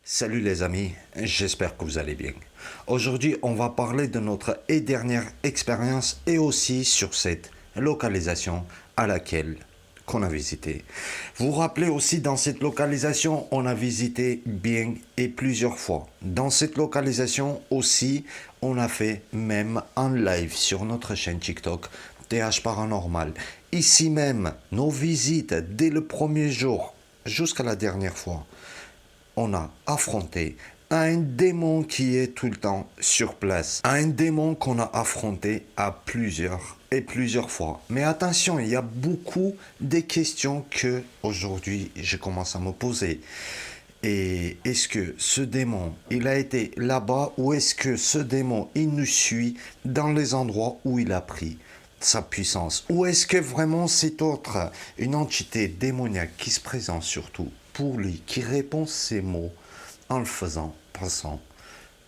Salut les amis, j'espère que vous allez bien. Aujourd'hui, on va parler de notre dernière expérience et aussi sur cette localisation à laquelle qu'on a visité. Vous vous rappelez aussi, dans cette localisation, on a visité bien et plusieurs fois. Dans cette localisation aussi, on a fait même un live sur notre chaîne TikTok TH Paranormal. Ici même, nos visites dès le premier jour jusqu'à la dernière fois, on a affronté un démon qui est tout le temps sur place. Un démon qu'on a affronté à plusieurs fois. Mais attention, il y a beaucoup de questions que aujourd'hui je commence à me poser. Et est-ce que ce démon, il a été là-bas ou est-ce que ce démon, il nous suit dans les endroits où il a pris sa puissance? Ou est-ce que vraiment c'est autre, une entité démoniaque qui se présente surtout pour lui, qui répond ses mots en le faisant passant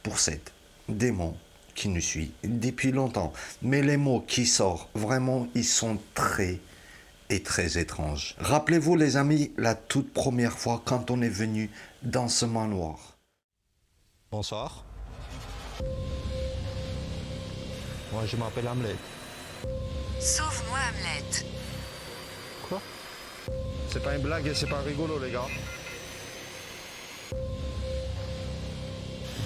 pour cet démon qui nous suit depuis longtemps? Mais les mots qui sortent, vraiment, ils sont très étranges. Rappelez-vous les amis, la toute première fois quand on est venu dans ce manoir. Bonsoir. Moi, je m'appelle Hamlet. Sauve-moi, Hamlet. Quoi? C'est pas une blague et c'est pas rigolo, les gars. Je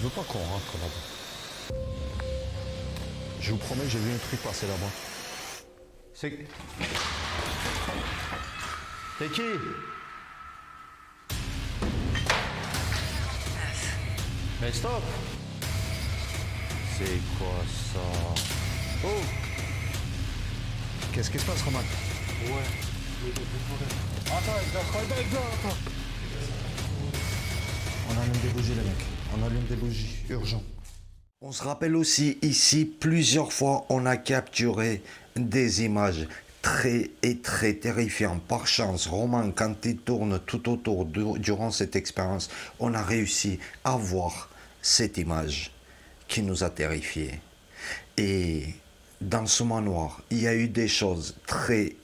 veux pas qu'on rentre là-bas. Je vous promets, j'ai vu un truc passer là-bas. C'est qui? Mais stop! C'est quoi ça? Oh! Qu'est-ce qui se passe, Roman? Ouais. Attends. On allume des bougies, les mecs. On allume des bougies, urgent. On se rappelle aussi ici, plusieurs fois, on a capturé des images très terrifiantes. Par chance, Roman, quand il tourne tout autour durant cette expérience, on a réussi à voir cette image qui nous a terrifiés. Et dans ce manoir, il y a eu des choses très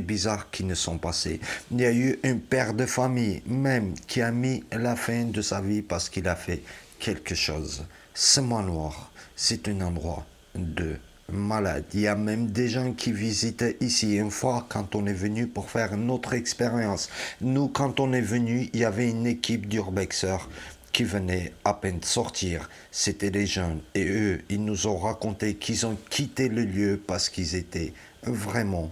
bizarres qui nous sont passées. Il y a eu un père de famille même qui a mis la fin de sa vie parce qu'il a fait quelque chose. Ce manoir, c'est un endroit de malade. Il y a même des gens qui visitaient ici. Une fois, quand on est venu pour faire notre expérience, nous, quand on est venu, il y avait une équipe d'urbexeurs qui venaient à peine de sortir. C'était les jeunes. Et eux, ils nous ont raconté qu'ils ont quitté le lieu parce qu'ils étaient vraiment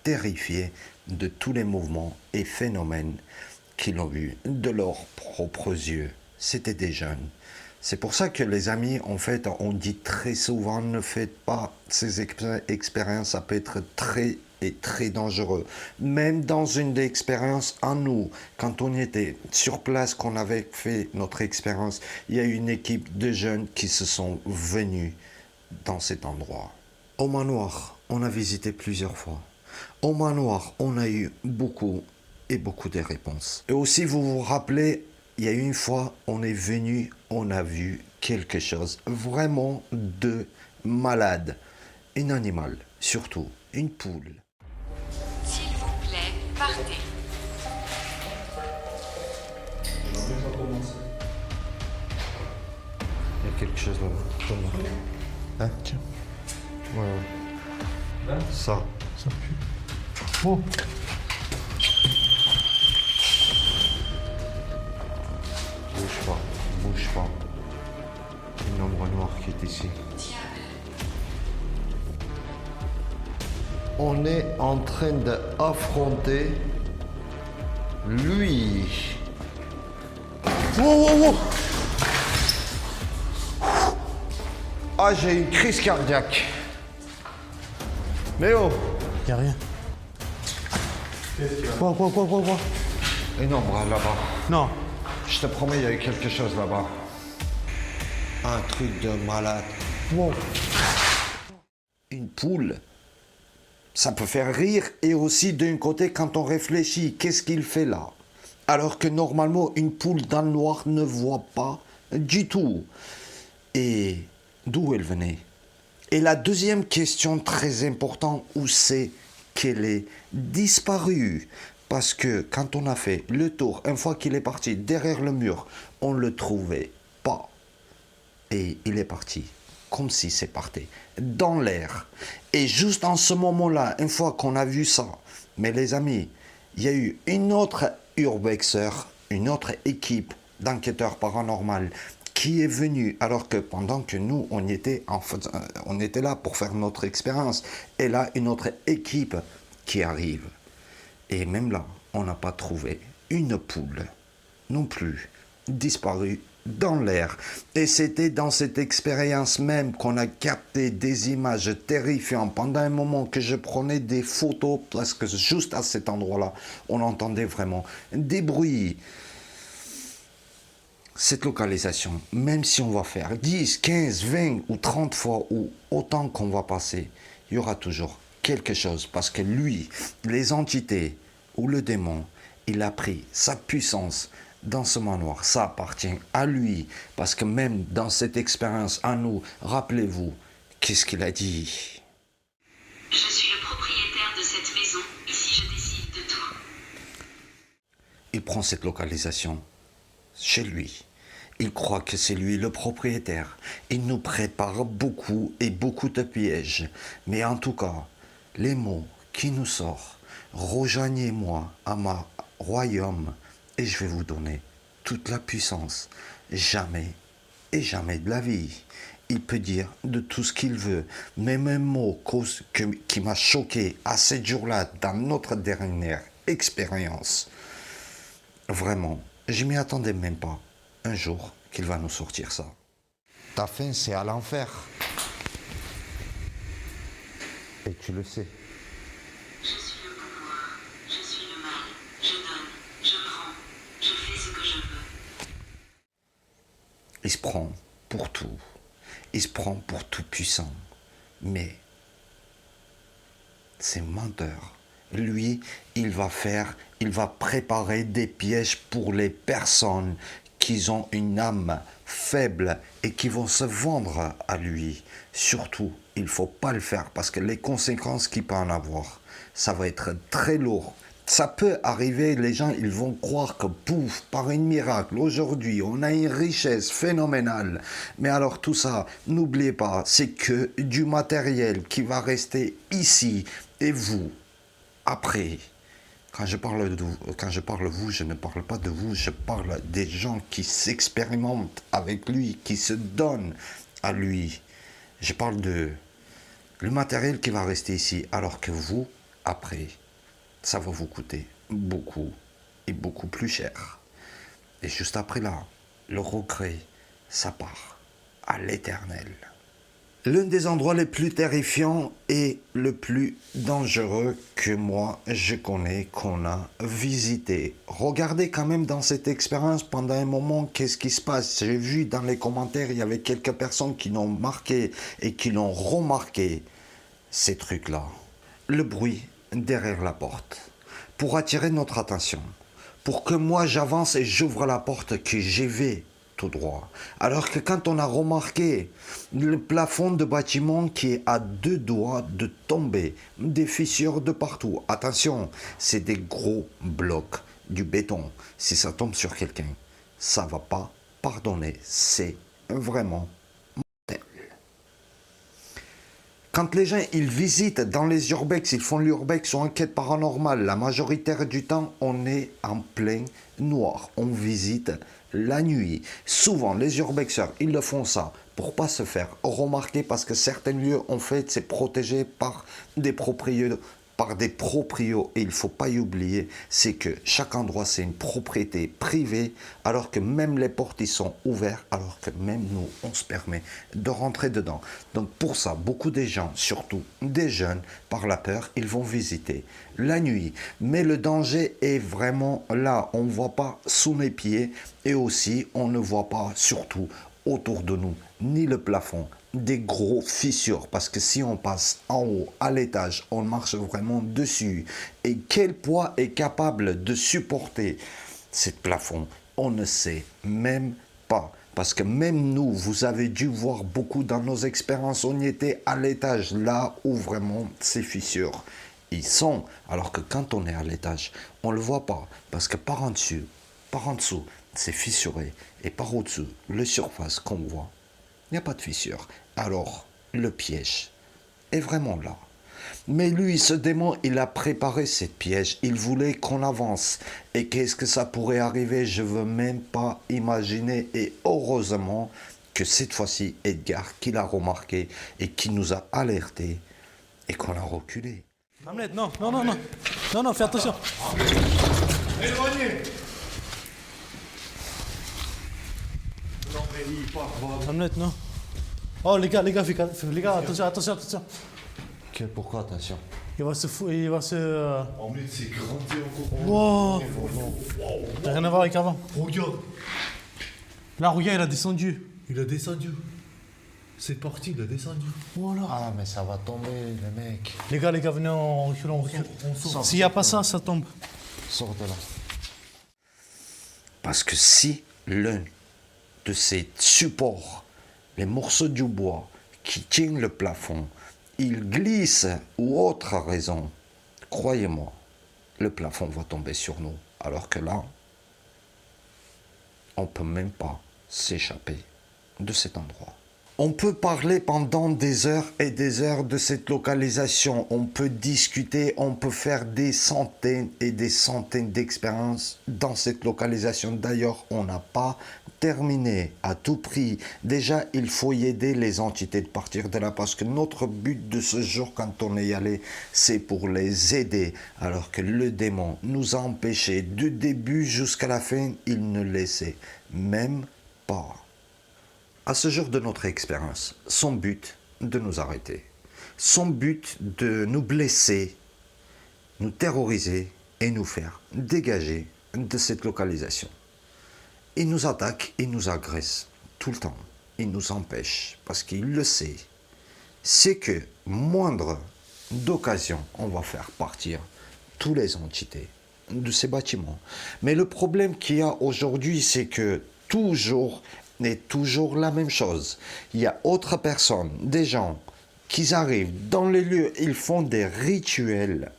terrifiés de tous les mouvements et phénomènes qu'ils ont vus de leurs propres yeux. C'était des jeunes. C'est pour ça que les amis, en fait, on dit très souvent, ne faites pas ces expériences, ça peut être très dangereux. Même dans une des expériences en nous, quand on était sur place, qu'on avait fait notre expérience, il y a eu une équipe de jeunes qui se sont venus dans cet endroit. Au manoir, on a visité plusieurs fois. Au manoir, on a eu beaucoup de réponses. Et aussi, vous vous rappelez, il y a eu une fois, on est venu, on a vu quelque chose vraiment de malade. Un animal, surtout, une poule. S'il vous plaît, partez. Il y a quelque chose là-bas. Hein? Tiens. Ouais. Ça pue. Oh! Bouge pas. Une ombre noire qui est ici. On est en train d'affronter lui. Wow! Ah, j'ai une crise cardiaque. Mais oh! Y'a rien. Quoi? Une ombre là-bas. Non. Je te promets, il y a eu quelque chose là-bas. Un truc de malade. Wow. Une poule, ça peut faire rire et aussi d'un côté quand on réfléchit, qu'est-ce qu'il fait là? Alors que normalement une poule dans le noir ne voit pas du tout. Et d'où elle venait? Et la deuxième question très importante, où c'est qu'elle est disparue? Parce que quand on a fait le tour, une fois qu'il est parti derrière le mur, on ne le trouvait pas. Et il est parti, comme si c'est parti, dans l'air. Et juste en ce moment-là, une fois qu'on a vu ça, mais les amis, il y a eu une autre urbexer, une autre équipe d'enquêteurs paranormaux qui est venue, alors que pendant que nous, on était là pour faire notre expérience, et là, une autre équipe qui arrive. Et même là, on n'a pas trouvé une poule, non plus, disparue dans l'air. Et c'était dans cette expérience même qu'on a capté des images terrifiantes. Pendant un moment que je prenais des photos, parce que juste à cet endroit-là, on entendait vraiment des bruits. Cette localisation, même si on va faire 10, 15, 20 ou 30 fois ou autant qu'on va passer, il y aura toujours quelque chose. Parce que lui, les entités ou le démon, il a pris sa puissance dans ce manoir. Ça appartient à lui. Parce que même dans cette expérience à nous, rappelez-vous, qu'est-ce qu'il a dit? Je suis le propriétaire de cette maison. Ici, je décide de tout. Il prend cette localisation chez lui. Il croit que c'est lui le propriétaire. Il nous prépare beaucoup et beaucoup de pièges. Mais en tout cas, les mots qui nous sortent, rejoignez-moi à ma royaume et je vais vous donner toute la puissance. Jamais et jamais de la vie. Il peut dire de tout ce qu'il veut. Même un mot qui m'a choqué à ce jour-là dans notre dernière expérience. Vraiment, je m'y attendais même pas. Un jour qu'il va nous sortir ça. Ta fin, c'est à l'enfer. Et tu le sais. Je suis le pouvoir. Je suis le mal. Je donne. Je prends. Je fais ce que je veux. Il se prend pour tout. Il se prend pour tout puissant. Mais c'est menteur. Lui, il va préparer des pièges pour les personnes qui ont une âme faible et qui vont se vendre à lui. Surtout, il ne faut pas le faire parce que les conséquences qu'il peut en avoir, ça va être très lourd. Ça peut arriver, les gens ils vont croire que pouf, par un miracle, aujourd'hui on a une richesse phénoménale. Mais alors tout ça, n'oubliez pas, c'est que du matériel qui va rester ici et vous, après. Quand je parle vous, je ne parle pas de vous, je parle des gens qui s'expérimentent avec lui, qui se donnent à lui. Je parle de le matériel qui va rester ici, alors que vous, après, ça va vous coûter beaucoup et beaucoup plus cher. Et juste après là, le regret, ça part à l'éternel. L'un des endroits les plus terrifiants et le plus dangereux que moi je connais, qu'on a visité. Regardez quand même dans cette expérience pendant un moment qu'est-ce qui se passe. J'ai vu dans les commentaires, il y avait quelques personnes qui l'ont marqué et qui l'ont remarqué, ces trucs-là. Le bruit derrière la porte, pour attirer notre attention, pour que moi j'avance et j'ouvre la porte, que j'y vais tout droit. Alors que quand on a remarqué le plafond de bâtiment qui est à 2 doigts de tomber, des fissures de partout, attention, c'est des gros blocs, du béton. Si ça tombe sur quelqu'un, ça va pas pardonner, c'est vraiment mortel. Quand les gens ils visitent dans les urbex, ils font l'urbex ou enquête paranormale, la majorité du temps on est en plein noir, on visite la nuit. Souvent les urbexeurs ils le font ça pour pas se faire remarquer, parce que certains lieux en fait c'est protégé par des propriétaires, et il ne faut pas y oublier, c'est que chaque endroit c'est une propriété privée, alors que même les portes ils sont ouvertes, alors que même nous on se permet de rentrer dedans. Donc pour ça, beaucoup de gens, surtout des jeunes, par la peur, ils vont visiter la nuit. Mais le danger est vraiment là, on ne voit pas sous mes pieds, et aussi on ne voit pas surtout autour de nous, ni le plafond, des gros fissures, parce que si on passe en haut à l'étage, on marche vraiment dessus. Et quel poids est capable de supporter ce plafond? On ne sait même pas. Parce que même nous, vous avez dû voir beaucoup dans nos expériences, on y était à l'étage, là où vraiment ces fissures, ils sont. Alors que quand on est à l'étage, on ne le voit pas. Parce que par en dessous, c'est fissuré. Et par au-dessus, la surface qu'on voit, il n'y a pas de fissure. Alors, le piège est vraiment là. Mais lui, ce démon, il a préparé cette piège. Il voulait qu'on avance. Et qu'est-ce que ça pourrait arriver? Je ne veux même pas imaginer. Et heureusement que cette fois-ci, Edgar, qui l'a remarqué et qui nous a alertés et qu'on a reculé. Hamlet, non, non, non, non. Non, non, fais attention. Éloignez. Hamlet, non. Oh, les gars, les gars, les gars, attention, attention, attention. Pourquoi, attention? Il va se foutre, il va se... Hamlet s'est grandi encore. Wow. Ça n'a rien à voir avec avant. Regarde, Là, regarde, il a descendu. il a descendu. C'est parti, il a descendu. Voilà. Ah, mais ça va tomber, les mecs. Les gars, venez, on recule, on recule. sort. S'il n'y a pas ça, ça tombe. Sors de là. Parce que si l'un de ces supports, les morceaux du bois qui tiennent le plafond, il glisse ou autre raison, croyez-moi, le plafond va tomber sur nous. Alors que là, on ne peut même pas s'échapper de cet endroit. On peut parler pendant des heures et des heures de cette localisation. On peut discuter, on peut faire des centaines et des centaines d'expériences dans cette localisation. D'ailleurs, on n'a pas terminé à tout prix. Déjà, il faut y aider les entités de partir de là parce que notre but de ce jour, quand on est y allé, c'est pour les aider. Alors que le démon nous a empêchés du début jusqu'à la fin, il ne laissait même pas. À ce jour de notre expérience, son but de nous arrêter, son but de nous blesser, nous terroriser et nous faire dégager de cette localisation. Il nous attaque, il nous agresse tout le temps, il nous empêche parce qu'il le sait. C'est que moindre d'occasion, on va faire partir toutes les entités de ces bâtiments. Mais le problème qu'il y a aujourd'hui, c'est que toujours la même chose. Il y a autre personne, des gens qui arrivent dans les lieux, ils font des rituels,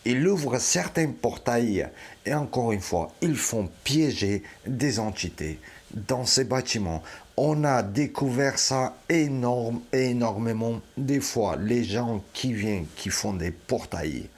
ils ouvrent certains portails et encore une fois, ils font piéger des entités dans ces bâtiments. On a découvert ça énormément. Des fois, les gens qui viennent, qui font des portails,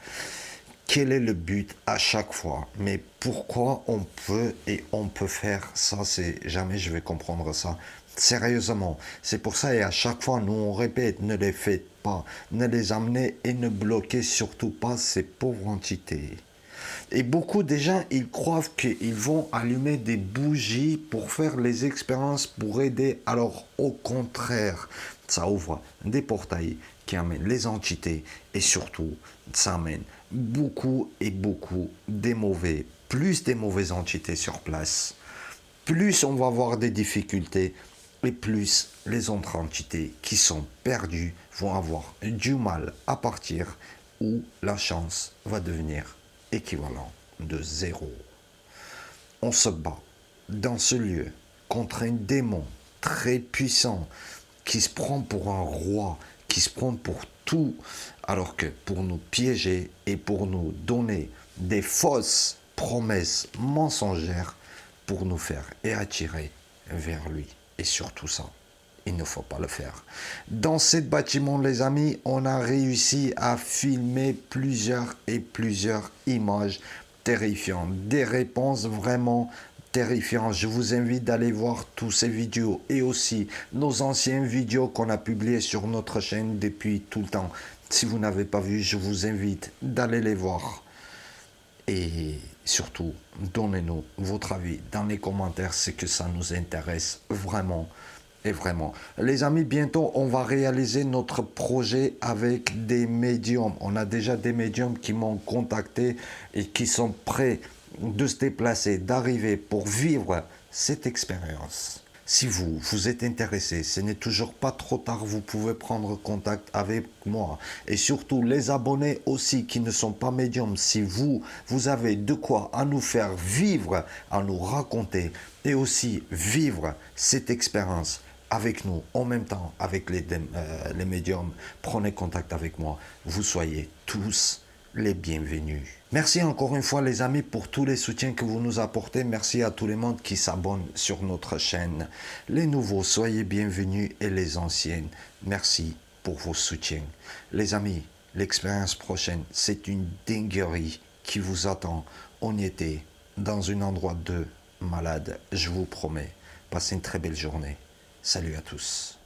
quel est le but à chaque fois? Mais pourquoi on peut faire ça? C'est jamais je vais comprendre ça. Sérieusement, c'est pour ça et à chaque fois nous on répète, ne les faites pas, ne les amenez et ne bloquez surtout pas ces pauvres entités. Et beaucoup de gens, ils croient qu'ils vont allumer des bougies pour faire les expériences, pour aider. Alors au contraire, ça ouvre des portails qui amènent les entités et surtout, ça amène beaucoup plus des mauvaises entités sur place. Plus on va avoir des difficultés et plus les autres entités qui sont perdues vont avoir du mal à partir ou la chance va devenir équivalent de 0. On se bat dans ce lieu contre un démon très puissant qui se prend pour un roi, qui se prend pour tout, alors que pour nous piéger et pour nous donner des fausses promesses mensongères pour nous faire et attirer vers lui. Et surtout ça, il ne faut pas le faire. Dans ce bâtiment, les amis, on a réussi à filmer plusieurs images terrifiantes, des réponses vraiment terrifiantes. Je vous invite d'aller voir tous ces vidéos et aussi nos anciennes vidéos qu'on a publiées sur notre chaîne depuis tout le temps. Si vous n'avez pas vu, je vous invite d'aller les voir. Et surtout, donnez-nous votre avis dans les commentaires, c'est que ça nous intéresse vraiment. Et vraiment, les amis, bientôt, on va réaliser notre projet avec des médiums. On a déjà des médiums qui m'ont contacté et qui sont prêts de se déplacer, d'arriver pour vivre cette expérience. Si vous êtes intéressé, ce n'est toujours pas trop tard, vous pouvez prendre contact avec moi. Et surtout, les abonnés aussi qui ne sont pas médiums, si vous avez de quoi à nous faire vivre, à nous raconter et aussi vivre cette expérience avec nous, en même temps avec les médiums, prenez contact avec moi. Vous soyez tous les bienvenus. Merci encore une fois les amis pour tous les soutiens que vous nous apportez. Merci à tout le monde qui s'abonne sur notre chaîne. Les nouveaux, soyez bienvenus et les anciennes, merci pour vos soutiens. Les amis, l'expérience prochaine, c'est une dinguerie qui vous attend. On y était dans un endroit de malade, je vous promets. Passez une très belle journée. Salut à tous.